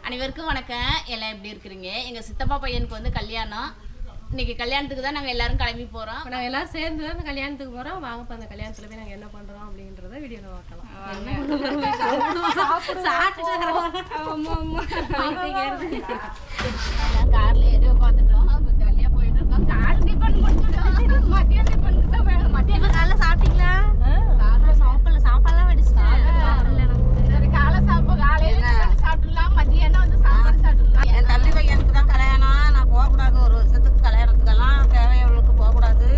அனைவருக்கும் வணக்கம். எல்லாம் எப்படி இருக்கிறீங்க? எங்கள் சித்தப்பா பையனுக்கு வந்து கல்யாணம். இன்னைக்கு கல்யாணத்துக்கு தான் நாங்கள் எல்லாரும் கிளம்பி போகிறோம். நாங்கள் எல்லாரும் சேர்ந்து தான் அந்த கல்யாணத்துக்கு போகிறோம். வாங்கப்போ அந்த கல்யாணத்தில் போய் நாங்கள் என்ன பண்ணுறோம் அப்படின்றத வீடியோவில் பார்க்கலாம். காரில் ஏறி உட்காந்துட்டோம். இப்போ ஜாலியாக போயிட்டு இருக்கோம். கார் டிஃபன் முடிச்சுட்டோம். மதியம் டிஃபனுக்கு தான் வேணும். மதியம் காலைல சாப்பிட்டீங்களா? சாப்பாடுலாம் வடிச்சுட்டேன். சரி, காலை காலையில் சாப்பிட்டுலாம். மதியானம் வந்து சாப்பாடு சாப்பிட்டுலாம். என் தம்பி பையனுக்கு தான் கல்யாணம். நான் போகக்கூடாது, ஒரு வருஷத்துக்கு கல்யாணத்துக்கெல்லாம் தேவையவளுக்கு போகக்கூடாது.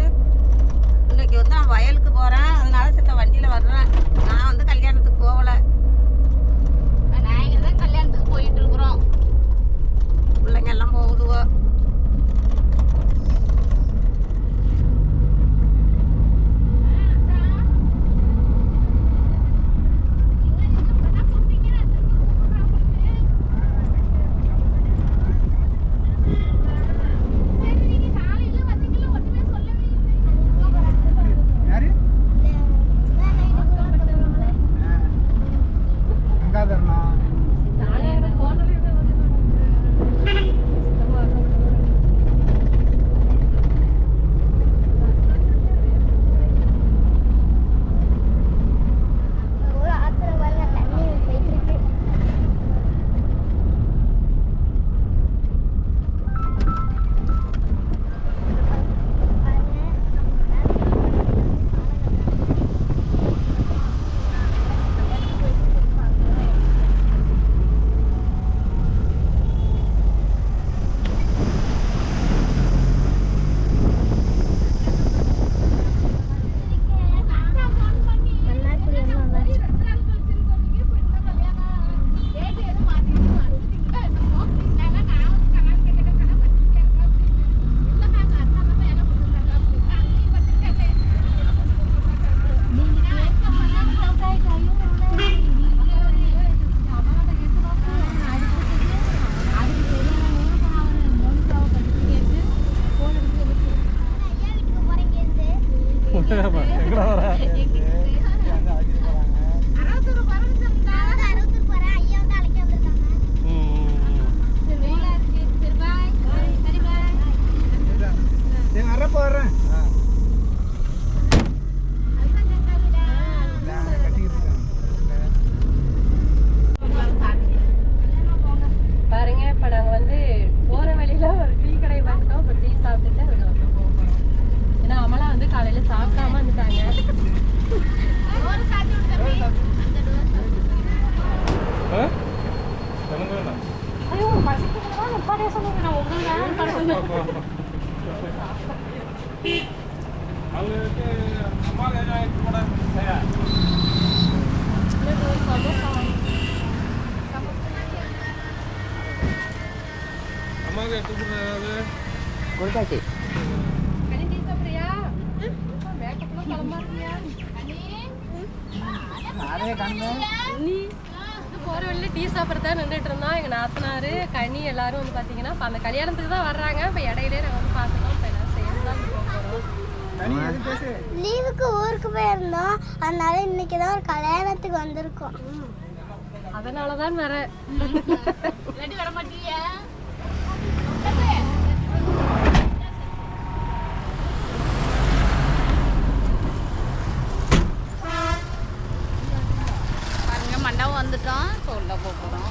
இன்னைக்கு வந்து நான் வயலுக்கு போகிறேன், அதனால சித்த வண்டியில் வர்றேன். நான் வந்து கல்யாணத்துக்கு போகலை. நாங்கள் தான் கல்யாணத்துக்கு போயிட்டு இருக்கிறோம். பிள்ளைங்க எல்லாம் போகுதுவோ. பாருங்க, இப்போ நாங்கள் வந்து போகிற வழியில் ஒரு டீ கடை வந்துட்டோம். இப்போ டீ சாப்பிட்டுட்டு அதில் வந்து போகிறோம். ஏன்னா அமலா வந்து காலையில் சாப்பிடாம வந்துட்டாங்க. ஐயோ, பசிக்குதுன்னா நிப்பாட்டே சொல்லுங்க. நான் உங்களுக்கு கொடுத்தாச்சு. போகிற வழியில் டீ சாப்பிட்றதா நின்றுட்டு இருந்தோம். எங்கள் நாத்தனார் கனி எல்லாரும் வந்து பார்த்தீங்கன்னா இப்போ அந்த கல்யாணத்துக்கு தான் வர்றாங்க. இப்போ இடையிலே நாங்கள் வந்து பார்த்துட்டோம். இப்போ எல்லாம் சேர்ந்து தான் போகிறோம். லீவுக்கு ஊருக்கு போயிருந்தோம், அதனால இன்னைக்கு தான் ஒரு கல்யாணத்துக்கு வந்திருக்கோம். அதனால தான் வர வர மாட்டியா? பாருங்க, மண்டபம் வந்துட்டோம். இப்போ உள்ள போகிறோம்.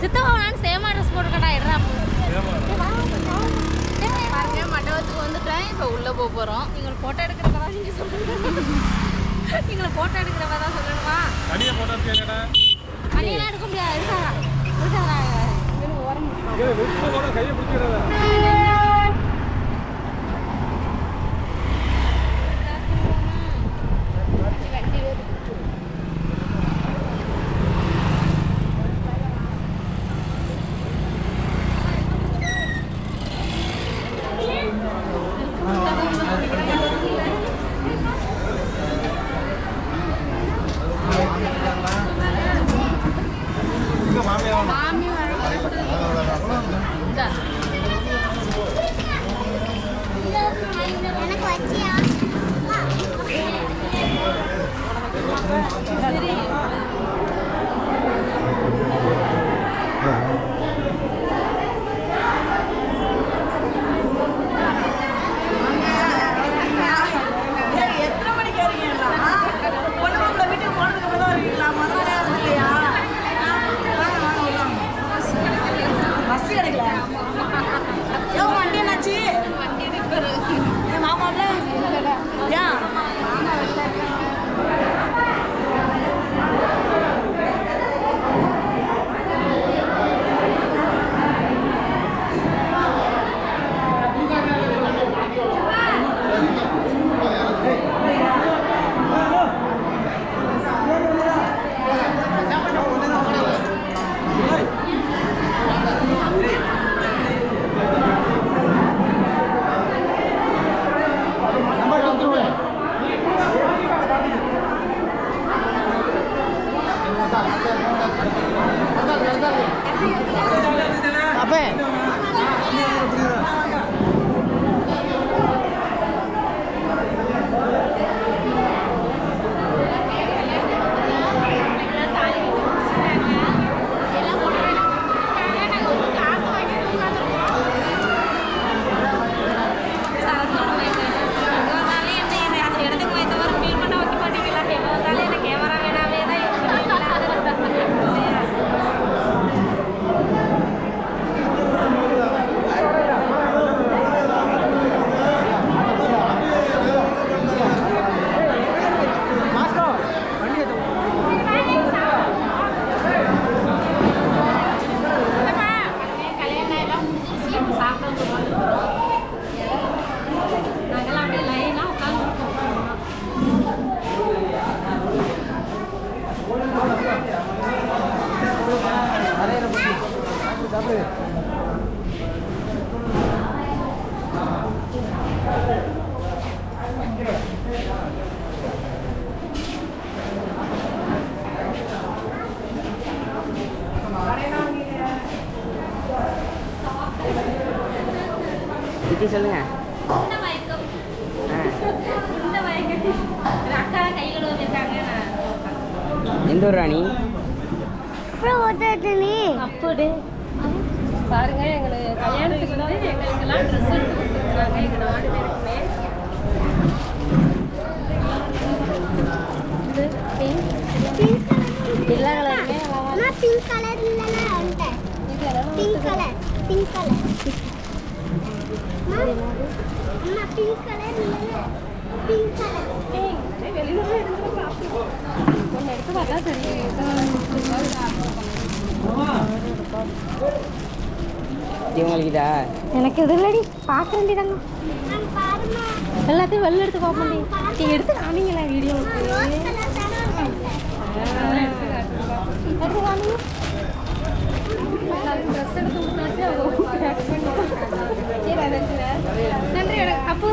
சித்தப்பா நான் சேமா ட்ரெஸ் போட்டுக்கட்டா இடறா. பாருங்க, மண்டபத்துக்கு வந்துட்டேன். இப்போ உள்ள போகிறோம். நீங்கள் ஃபோட்டோ எடுக்கிறவா நீங்கள் சொல்லுங்க. நீங்களை ஃபோட்டோ எடுக்கிறவா தான் சொல்லணுமா? மணியெல்லாம் எடுக்க முடியாது. இருக்காரா ஓரம் மாமி இது சொல்லுங்க. எந்த ஊர் ராணி? அப்படி பாருங்க எங்களுக்கு கல்யாணத்துக்கு வந்து எங்களுக்கெல்லாம் ட்ரெஸ் எடுத்து கொடுத்துருக்காங்க எங்க 4 பேருக்குமே. எல்லா கலருமே நான் பிங்க் கலர் இல்லல அந்த பிங்க் கலர் அம்மா பிங்க் கலர் இல்லல பிங்க் கலர் வெளியில ஒன்று எடுத்து பார்த்தா தெரியும். இவங்களுக்குதா? எனக்கு இது இல்லடி பார்க்க வேண்டியதாங்க. எல்லாத்தையும் வெளில எடுத்து பார்ப்போம். நீங்கள் எடுத்து காமிங்களா வீடியோ ட்ரெஸ் எடுத்து நன்றி. அப்போ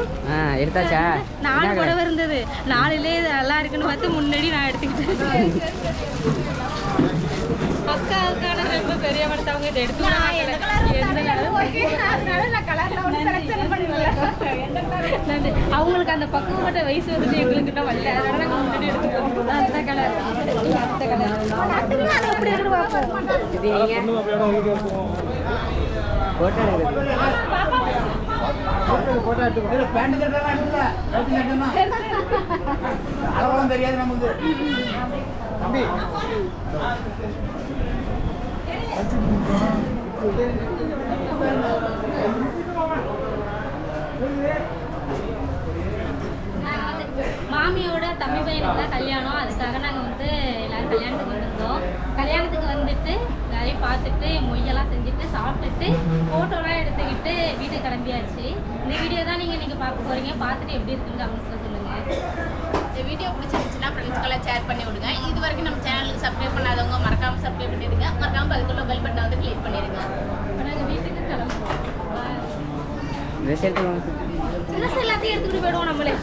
எடுத்தாச்சா? 4 புடவை இருந்தது. 4லே நல்லா இருக்குன்னு பார்த்து முன்னாடி நான் எடுத்துக்கிட்டேன். அக்காவுக்கான ரொம்ப பெரிய படத்தவங்க இதை எடுத்து அவங்களுக்கு அந்த பக்குவப்பட்ட வயசு வந்துட்டு எங்களுக்கு வரல. அதனால நாங்கள் முன்னாடி எடுத்துக்கோம். அந்த கலர் அந்த கலர் எப்படி இருக்குன்னு பார்ப்போம். தெரியாது நமக்கு. மாமியோட தம்பி பையனுக்கு தான் கல்யாணம். அதுக்காக நாங்கள் வந்து எல்லாரும் கல்யாணத்துக்கு வந்திருந்தோம். கல்யாணத்துக்கு வந்துட்டு எல்லாரையும் பார்த்துட்டு மொய்யெல்லாம் செஞ்சுட்டு சாப்பிட்டுட்டு ஃபோட்டோலாம் எடுத்துக்கிட்டு வீட்டுக்கு கிளம்பியாச்சு. இந்த வீடியோ தான் நீங்கள் பார்க்க போகிறீங்க. பார்த்துட்டு எப்படி இருக்குன்னு கமெண்ட்ஸில் சொல்லுங்கள். இந்த வீடியோ பிடிச்சிருந்துச்சுன்னா ஃப்ரெண்ட்ஸ்க்கெல்லாம் ஷேர் பண்ணி விடுங்க. இது வரைக்கும் நம்ம சேனலுக்கு சப்ஸ்கிரைப் பண்ணாதவங்க மறக்காமல் சப்ஸ்கிரைப் பண்ணிடுங்க. மறக்காமல் அதுக்குள்ள பெல் பட்டனை வந்து கிளிக் பண்ணிடுங்க. இப்போ நாங்கள் வீட்டுக்கு கிளம்புவோம். ட்ரெஸ் எடுத்து ட்ரெஸ் எல்லாத்தையும் எடுத்துக்கிட்டு போயிடுவோம் நம்மளே.